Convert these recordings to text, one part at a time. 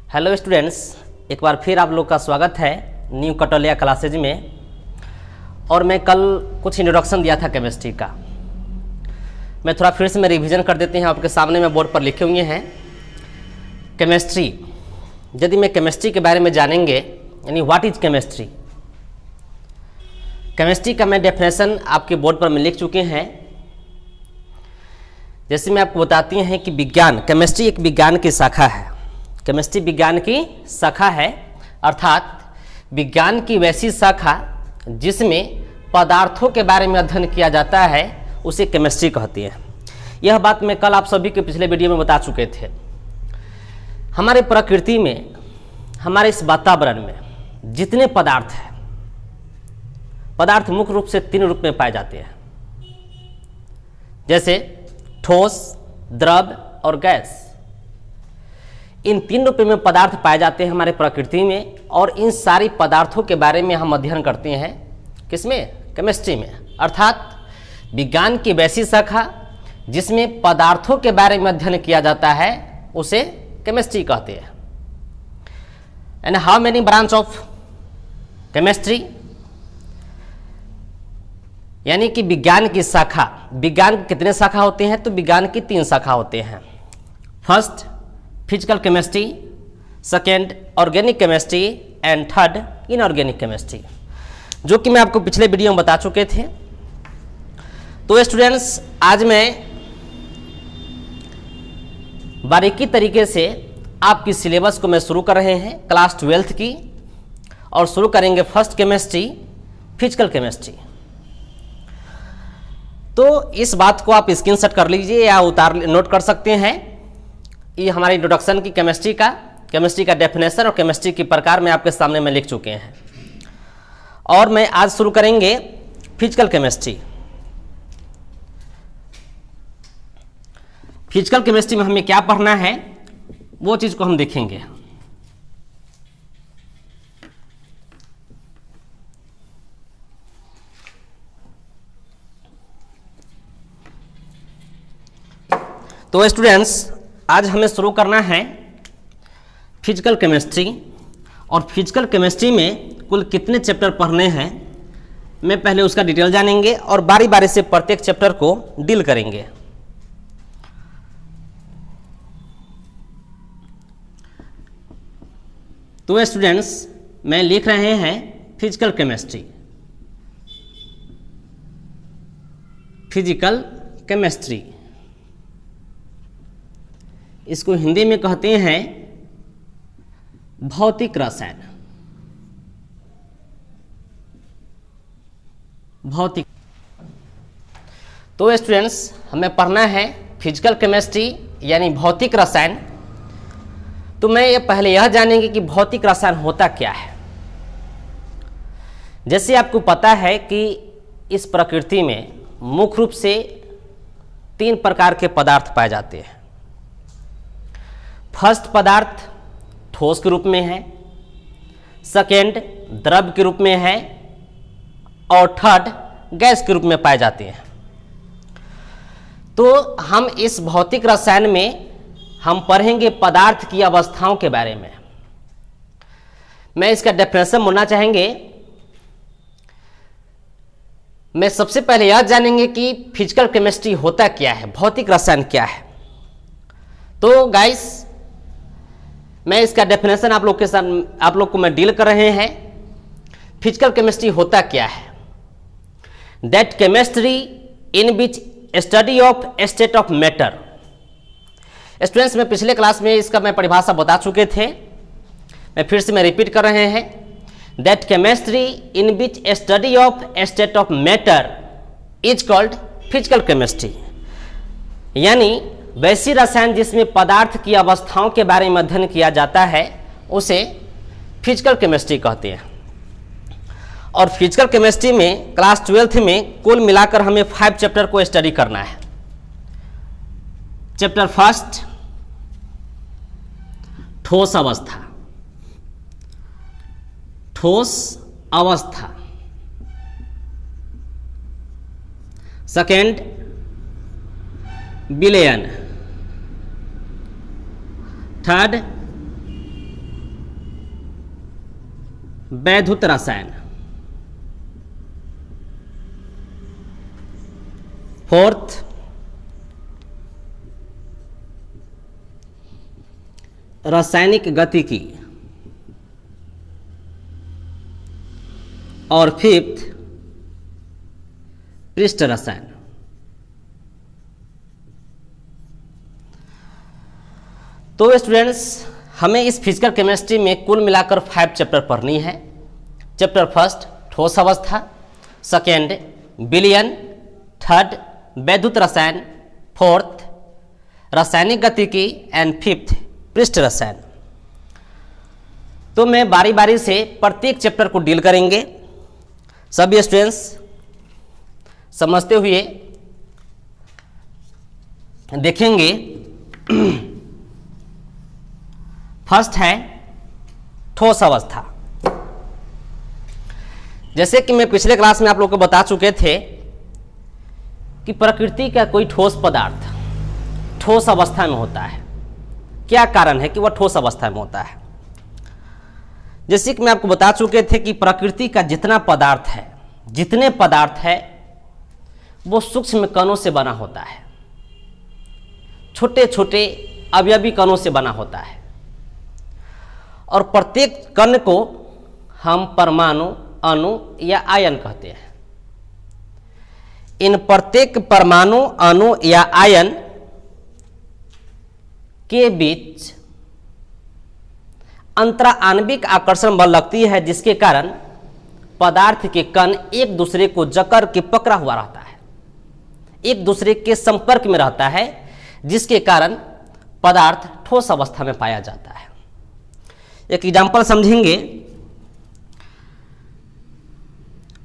Hello students, एक बार फिर आप लोग का स्वागत है न्यू कटोलिया क्लासेज में। और मैं कल कुछ इंट्रोडक्शन दिया था केमिस्ट्री का। मैं थोड़ा फिर से रिवीजन कर देते हैं। आपके सामने में बोर्ड पर लिखे हुए हैं केमिस्ट्री। यदि मैं केमिस्ट्री के बारे में जानेंगे यानी व्हाट इज केमिस्ट्री, केमिस्ट्री का मैं डेफिनेशन आपके बोर्ड पर मैं लिख चुके हैं। जैसे मैं आपको बताती हैं कि विज्ञान, केमिस्ट्री एक विज्ञान की शाखा है। केमिस्ट्री विज्ञान की शाखा है, अर्थात विज्ञान की वैसी शाखा जिसमें पदार्थों के बारे में अध्ययन किया जाता है उसे केमिस्ट्री कहती है। यह बात मैं कल आप सभी के पिछले वीडियो में बता चुके थे। हमारे प्रकृति में, हमारे इस वातावरण में जितने पदार्थ हैं, पदार्थ मुख्य रूप से 3 रूप में पाए जाते हैं, जैसे ठोस, द्रव और गैस। इन 3 रूप में पदार्थ पाए जाते हैं हमारे प्रकृति में, और इन सारी पदार्थों के बारे में हम अध्ययन करते हैं किसमें? केमिस्ट्री में। अर्थात विज्ञान की वैसी शाखा जिसमें पदार्थों के बारे में अध्ययन किया जाता है उसे केमिस्ट्री कहते हैं। And how many branch of chemistry, यानी कि विज्ञान की शाखा। विज्ञान के कितने शाखा होते हैं? तो विज्ञान की 3 शाखा होते हैं। First physical chemistry, second organic chemistry and third inorganic chemistry, जो कि मैं आपको पिछले वीडियो में बता चुके थे। तो स्टूडेंट्स, आज मैं बारीकी तरीके से आपकी सिलेबस को मैं शुरू कर रहे हैं क्लास 12th की, और शुरू करेंगे फर्स्ट केमिस्ट्री, फिजिकल केमिस्ट्री। तो इस बात को आप स्क्रीनशॉट कर लीजिए या नोट कर सकते हैं। ये हमारे इंट्रोडक्शन की केमिस्ट्री का डेफिनेशन और केमिस्ट्री की प्रकार में आपके सामने में लिख चुके हैं। और मैं आज शुरू करेंगे फिजिकल केमिस्ट्री। फिजिकल केमिस्ट्री में हमें क्या पढ़ना है वो चीज को हम देखेंगे। तो स्टूडेंट्स, आज हमें शुरू करना है फिजिकल केमिस्ट्री। और फिजिकल केमिस्ट्री में कुल कितने चैप्टर पढ़ने हैं मैं पहले उसका डिटेल जानेंगे और बारी बारी से प्रत्येक चैप्टर को डील करेंगे। तो स्टूडेंट्स, मैं लिख रहे हैं फिजिकल केमिस्ट्री। फिजिकल केमिस्ट्री इसको हिंदी में कहते हैं भौतिक रसायन। भौतिक। तो स्टूडेंट्स, हमें पढ़ना है फिजिकल केमिस्ट्री यानी भौतिक रसायन। तो मैं ये पहले यह जानेंगे कि भौतिक रसायन होता क्या है। जैसे आपको पता है कि इस प्रकृति में मुख्य रूप से 3 प्रकार के पदार्थ पाए जाते हैं। फर्स्ट पदार्थ ठोस के रूप में है, सेकेंड द्रव के रूप में है, और थर्ड गैस के रूप में पाए जाते हैं। तो हम इस भौतिक रसायन में हम पढ़ेंगे पदार्थ की अवस्थाओं के बारे में। मैं इसका डेफिनेशन बोलना चाहेंगे। मैं सबसे पहले यह जानेंगे कि फिजिकल केमिस्ट्री होता क्या है, भौतिक रसायन क्या है। तो गाइस, मैं इसका डेफिनेशन आप लोग को मैं डील कर रहे हैं। फिजिकल केमिस्ट्री होता क्या है? That chemistry in which study of state of matter. Students, मैं पिछले क्लास में इसका मैं परिभाषा बता चुके थे, मैं फिर से रिपीट कर रहे हैं। That chemistry in which study of state of matter is called physical chemistry, यानी वैसी रसायन जिसमें पदार्थ की अवस्थाओं के बारे में अध्ययन किया जाता है उसे फिजिकल केमिस्ट्री कहते हैं। और फिजिकल केमिस्ट्री में क्लास 12th में कुल मिलाकर हमें 5 चैप्टर को स्टडी करना है। चैप्टर फर्स्ट ठोस अवस्था। ठोस अवस्था। सेकेंड विलयन। थर्ड वैद्युत रसायन। फोर्थ, रासायनिक गतिकी। और फिफ्थ, पृष्ठ रसायन। तो स्टूडेंट्स, हमें इस फिजिकल केमिस्ट्री में कुल मिलाकर 5 चैप्टर पढ़नी है। चैप्टर फर्स्ट ठोस अवस्था, सेकेंड विलयन, थर्ड वैद्युत रसायन, फोर्थ रासायनिक गतिकी एंड फिफ्थ पृष्ठ रसायन। तो मैं बारी बारी से प्रत्येक चैप्टर को डील करेंगे। सभी स्टूडेंट्स समझते हुए देखेंगे। फर्स्ट है ठोस अवस्था। जैसे कि मैं पिछले क्लास में आप लोगों को बता चुके थे कि प्रकृति का कोई ठोस पदार्थ ठोस अवस्था में होता है। क्या कारण है कि वह ठोस अवस्था में होता है? जैसे कि मैं आपको बता चुके थे कि प्रकृति का जितना पदार्थ है, जितने पदार्थ है, वो सूक्ष्म कणों से बना होता है, छोटे छोटे अवयवी कणों से बना होता है। और प्रत्येक कण को हम परमाणु, अणु या आयन कहते हैं। इन प्रत्येक परमाणु, अणु या आयन के बीच अंतरा आणविक आकर्षण बल लगती है, जिसके कारण पदार्थ के कण एक दूसरे को जकड़ के पकड़ा हुआ रहता है, एक दूसरे के संपर्क में रहता है, जिसके कारण पदार्थ ठोस अवस्था में पाया जाता है। एक एग्जाम्पल समझेंगे।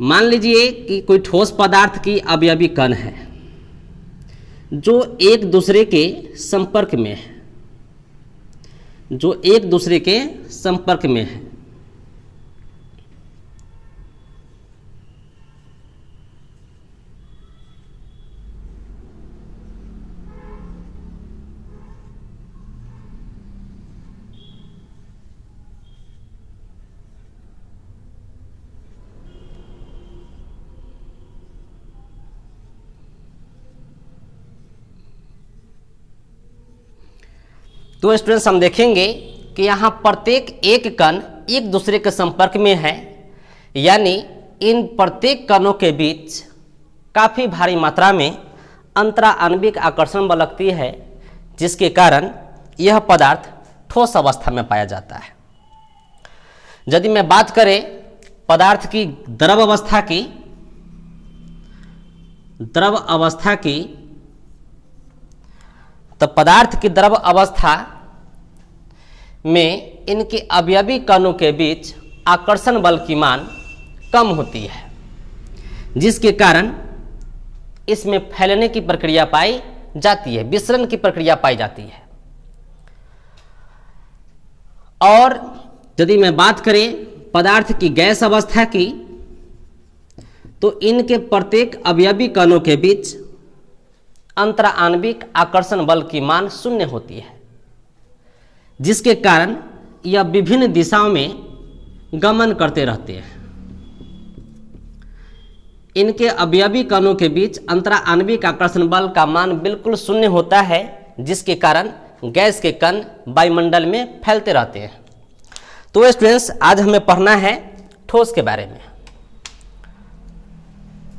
मान लीजिए कि कोई ठोस पदार्थ की अवयवी कण है जो एक दूसरे के संपर्क में है, जो एक दूसरे के संपर्क में है। तो स्टूडेंट्स, हम देखेंगे कि यहाँ प्रत्येक एक कण एक दूसरे के संपर्क में है, यानी इन प्रत्येक कणों के बीच काफ़ी भारी मात्रा में अंतरा आणविक आकर्षण बल लगती है, जिसके कारण यह पदार्थ ठोस अवस्था में पाया जाता है। यदि मैं बात करें पदार्थ की द्रव अवस्था की, तो पदार्थ की द्रव अवस्था में इनके अवयवी कणों के बीच आकर्षण बल की मान कम होती है, जिसके कारण इसमें फैलने की प्रक्रिया पाई जाती है, विसरण की प्रक्रिया पाई जाती है। और यदि मैं बात करें पदार्थ की गैस अवस्था की, तो इनके प्रत्येक अवयवी कणों के बीच अंतरा आणविक आकर्षण बल की मान 0 होती है, जिसके कारण यह विभिन्न दिशाओं में गमन करते रहते हैं। इनके अवयवी कणों के बीच अंतरा आणविक आकर्षण बल का मान बिल्कुल 0 होता है, जिसके कारण गैस के कण वायुमंडल में फैलते रहते हैं। तो स्टूडेंट्स, आज हमें पढ़ना है ठोस के बारे में।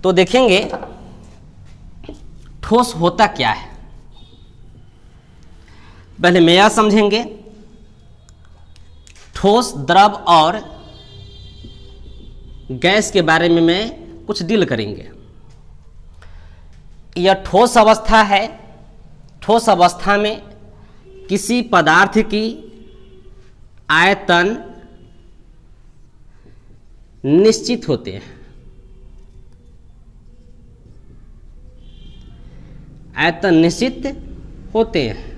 तो देखेंगे ठोस होता क्या है। पहले मैं यह समझेंगे, ठोस, द्रव और गैस के बारे में मैं कुछ डील करेंगे। यह ठोस अवस्था है। ठोस अवस्था में किसी पदार्थ की आयतन निश्चित होते हैं। आयतन निश्चित होते हैं।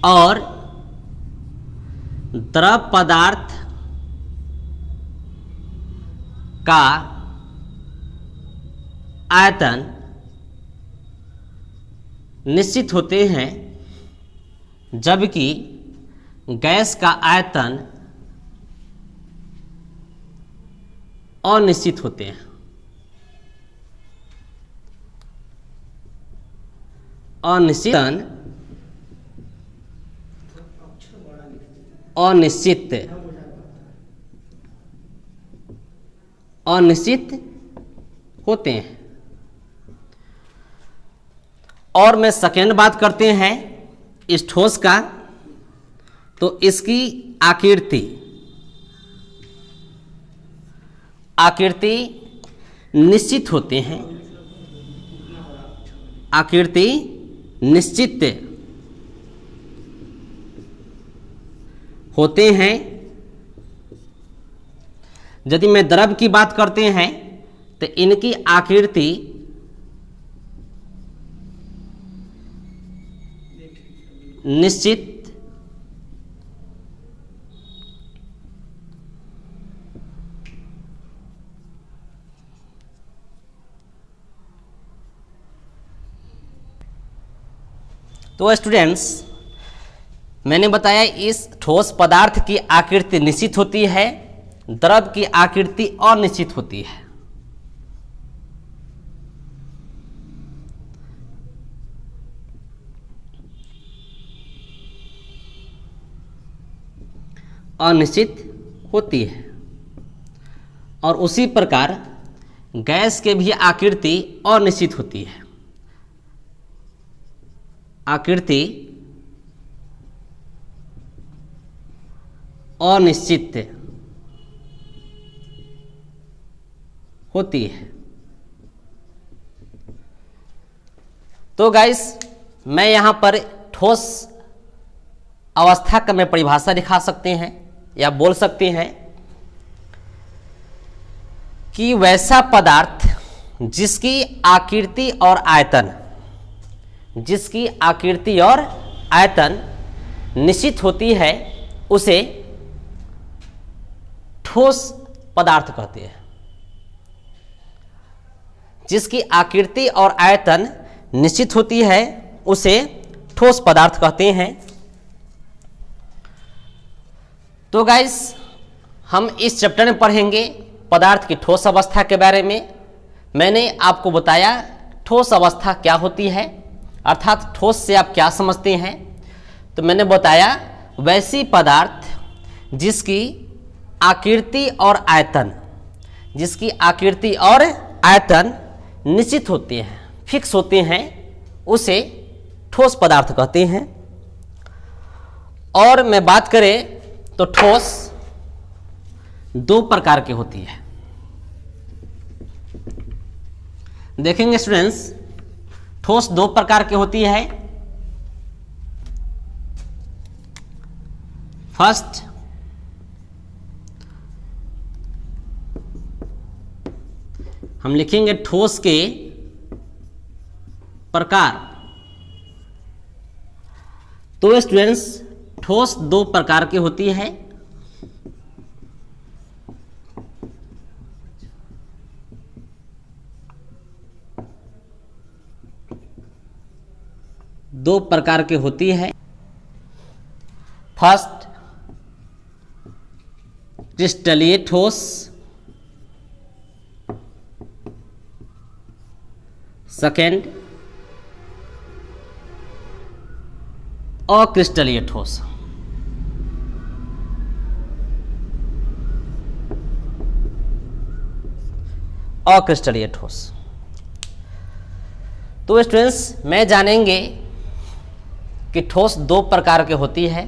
और द्रव पदार्थ का आयतन निश्चित होते हैं जबकि गैस का आयतन अनिश्चित होते हैं। अनिश्चित होते हैं। और मैं सेकेंड बात करते हैं इस ठोस का, तो इसकी आकृति निश्चित होते हैं। आकृति निश्चित होते हैं। यदि मैं द्रव की बात करते हैं तो इनकी आकृति निश्चित तो स्टूडेंट्स, मैंने बताया इस ठोस पदार्थ की आकृति निश्चित होती है, द्रव की आकृति अनिश्चित होती है। अनिश्चित होती है। और उसी प्रकार गैस के भी आकृति अनिश्चित होती है। आकृति अनिश्चित होती है। तो गाइस, मैं यहां पर ठोस अवस्था का मैं परिभाषा दिखा सकते हैं या बोल सकते हैं कि वैसा पदार्थ जिसकी आकृति और आयतन निश्चित होती है उसे ठोस पदार्थ कहते हैं। जिसकी आकृति और आयतन निश्चित होती है उसे ठोस पदार्थ कहते हैं। तो गाइस, हम इस चैप्टर में पढ़ेंगे पदार्थ की ठोस अवस्था के बारे में। मैंने आपको बताया ठोस अवस्था क्या होती है, अर्थात ठोस से आप क्या समझते हैं। तो मैंने बताया वैसी पदार्थ जिसकी आकृति और आयतन निश्चित होते हैं, फिक्स होते हैं, उसे ठोस पदार्थ कहते हैं। और मैं बात करें तो ठोस दो प्रकार की होती है। देखेंगे स्टूडेंट्स, ठोस दो प्रकार की होती है। फर्स्ट, हम लिखेंगे ठोस के प्रकार। तो स्टूडेंट्स, ठोस दो प्रकार की होती है। दो प्रकार की होती है। फर्स्ट, क्रिस्टलीय ठोस। सेकेंड, अक्रिस्टलीय ठोस। अक्रिस्टलीय ठोस। तो स्टूडेंट्स, मैं जानेंगे कि ठोस दो प्रकार के होती है।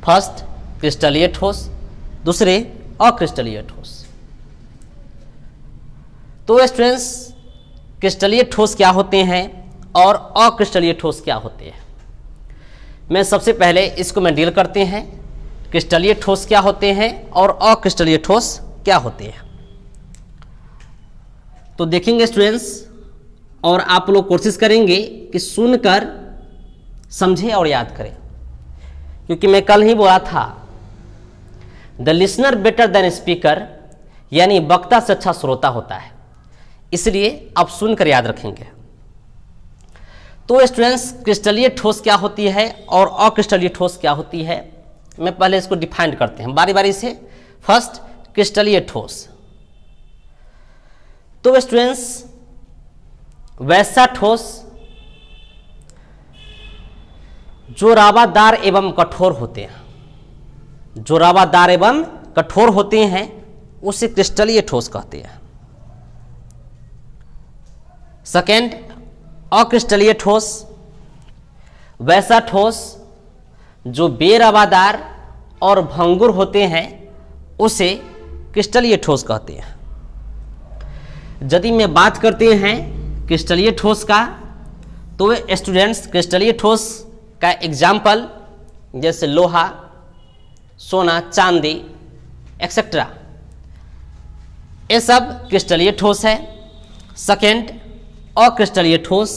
फर्स्ट, क्रिस्टलीय ठोस, दूसरे अक्रिस्टलीय ठोस। तो स्टूडेंट्स, क्रिस्टलीय ठोस क्या होते हैं और अक्रिस्टलीय ठोस क्या होते हैं, मैं सबसे पहले इसको मैं डील करते हैं। क्रिस्टलीय ठोस क्या होते हैं और अक्रिस्टलीय ठोस क्या होते हैं। तो देखेंगे स्टूडेंट्स, और आप लोग कोशिश करेंगे कि सुनकर समझें और याद करें, क्योंकि मैं कल ही बोला था the listener better than speaker, यानी वक्ता से अच्छा श्रोता होता है। इसलिए आप सुनकर याद रखेंगे। तो स्टूडेंट्स क्रिस्टलीय ठोस क्या होती है और अक्रिस्टलीय ठोस क्या होती है, मैं पहले इसको डिफाइन करते हैं बारी बारी से। फर्स्ट क्रिस्टलीय ठोस। तो स्टूडेंट्स वैसा ठोस जो रावादार एवं कठोर होते हैं, जो रावादार एवं कठोर होते हैं उसे क्रिस्टलीय ठोस कहते हैं। सेकेंड अक्रिस्टलीय ठोस, वैसा ठोस जो बेरावादार और भंगुर होते हैं उसे क्रिस्टलीय ठोस कहते हैं। यदि मैं बात करते हैं क्रिस्टलीय ठोस का, तो स्टूडेंट्स क्रिस्टलीय ठोस का एग्जाम्पल जैसे लोहा, सोना, चांदी एक्सेट्रा, ये सब क्रिस्टलीय ठोस है। सेकेंड अक्रिस्टलीय ठोस,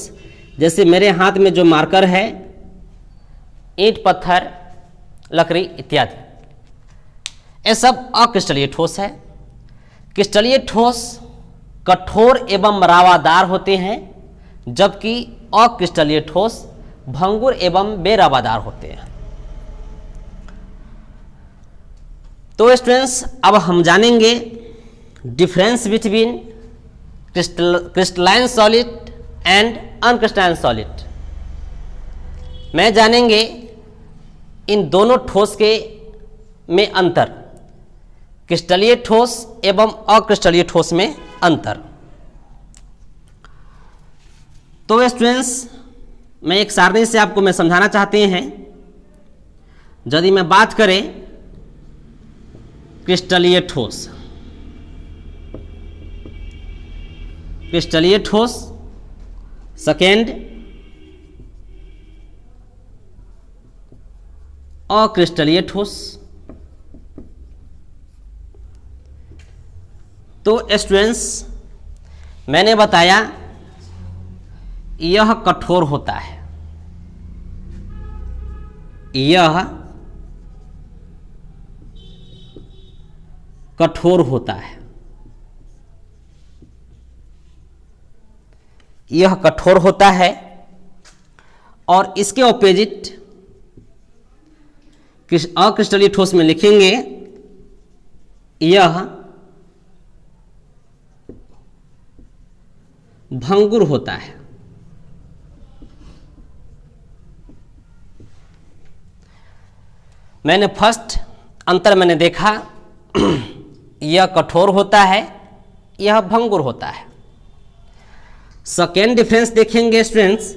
जैसे मेरे हाथ में जो मार्कर है, ईंट, पत्थर, लकड़ी इत्यादि, ये सब अक्रिस्टलीय ठोस है। क्रिस्टलीय ठोस कठोर एवं रावादार होते हैं, जबकि अक्रिस्टलीय ठोस भंगुर एवं बेरावादार होते हैं। तो स्टूडेंट्स अब हम जानेंगे difference between crystalline solid and uncrystalline solid. मैं जानेंगे इन दोनों ठोस के में अंतर, क्रिस्टलीय ठोस एवं अक्रिस्टलीय ठोस में अंतर। तो स्टूडेंट्स मैं एक सारणी से आपको मैं समझाना चाहते हैं। यदि मैं बात करें क्रिस्टलीय ठोस, क्रिस्टलीय ठोस, सेकेंड अक्रिस्टलीय ठोस। तो स्टूडेंट्स मैंने बताया यह कठोर होता है, यह कठोर होता है, यह कठोर होता है, और इसके ऑपोजिट अक्रिस्टलीय ठोस में लिखेंगे यह भंगुर होता है। मैंने फर्स्ट अंतर मैंने देखा, यह कठोर होता है, यह भंगुर होता है। सेकेंड डिफरेंस देखेंगे स्टूडेंट्स,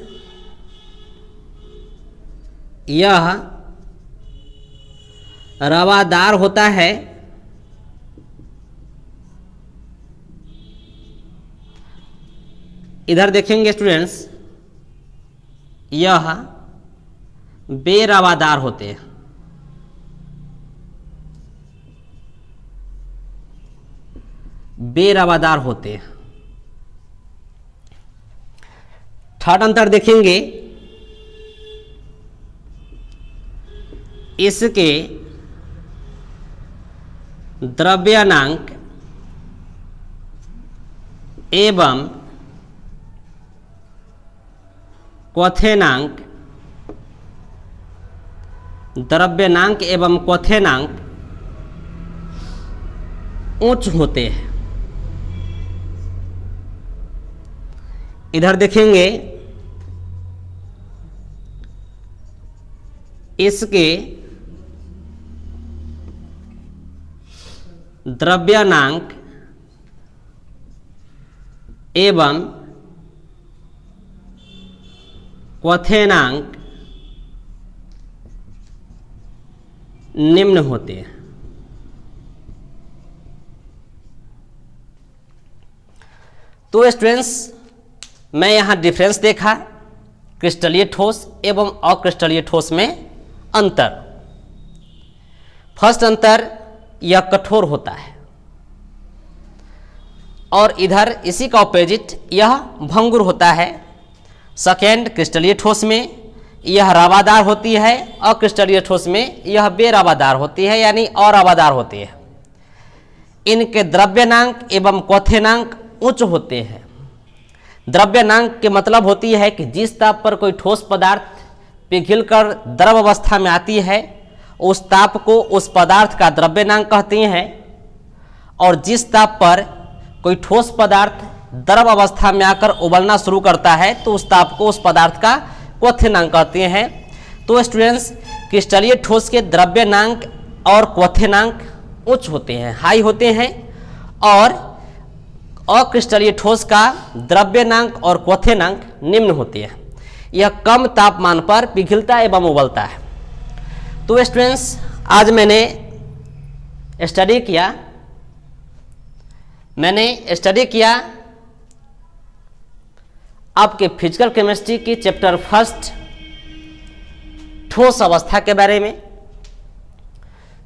यह रवादार होता है, इधर देखेंगे स्टूडेंट्स यह बेरवादार होते हैं। बेरवादार होते हैं। थर्ड अंतर देखेंगे, इसके द्रव्यनांक एवं क्वथनांक, द्रव्यनांक एवं क्वथनांक उच्च होते हैं। इधर देखेंगे इसके द्रव्यनांक एवं क्वथनांक निम्न होते हैं। तो स्टूडेंट्स मैं यहाँ डिफरेंस देखा, क्रिस्टलीय ठोस एवं अक्रिस्टलीय ठोस में अंतर। फर्स्ट अंतर, यह कठोर होता है, और इधर इसी का ऑपोजिट यह भंगुर होता है। सेकेंड, क्रिस्टलीय ठोस में यह रावादार होती है, अक्रिस्टलीय ठोस में यह बेरावादार होती है, यानी अरावादार होती है। इनके द्रव्यनांक एवं क्वथनांक उच्च होते हैं, द्रव्यनांक के मतलब होती है कि जिस ताप पर कोई ठोस पदार्थ पिघलकर द्रव अवस्था में आती है उस ताप को उस पदार्थ का द्रव्यनांक कहते हैं, और जिस ताप पर कोई ठोस पदार्थ द्रव अवस्था में आकर उबलना शुरू करता है तो उस ताप को उस पदार्थ का क्वथनांक कहते हैं। तो स्टूडेंट्स, क्रिस्टलीय ठोस के द्रव्यनांक और क्वथनांक उच्च होते हैं, हाई होते हैं, और अक्रिस्टलीय ठोस का द्रव्यनांक और क्वथनांक निम्न होते हैं। यह कम तापमान पर पिघलता एवं उबलता है। तो स्टूडेंट्स, आज मैंने स्टडी किया आपके फिजिकल केमिस्ट्री की चैप्टर फर्स्ट ठोस अवस्था के बारे में,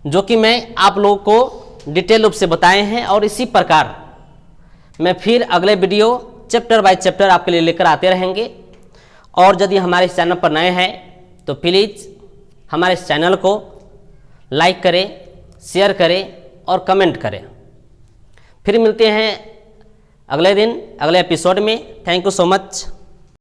जो कि मैं आप लोगों को डिटेल रूप से बताए हैं, और इसी प्रकार मैं फिर अगले वीडियो चैप्टर बाय चैप्टर आपके लिए लेकर आते रहेंगे। और यदि हमारे इस चैनल पर नए हैं तो प्लीज़ हमारे इस चैनल को लाइक करें, शेयर करें और कमेंट करें। फिर मिलते हैं अगले दिन अगले एपिसोड में। Thank you so much.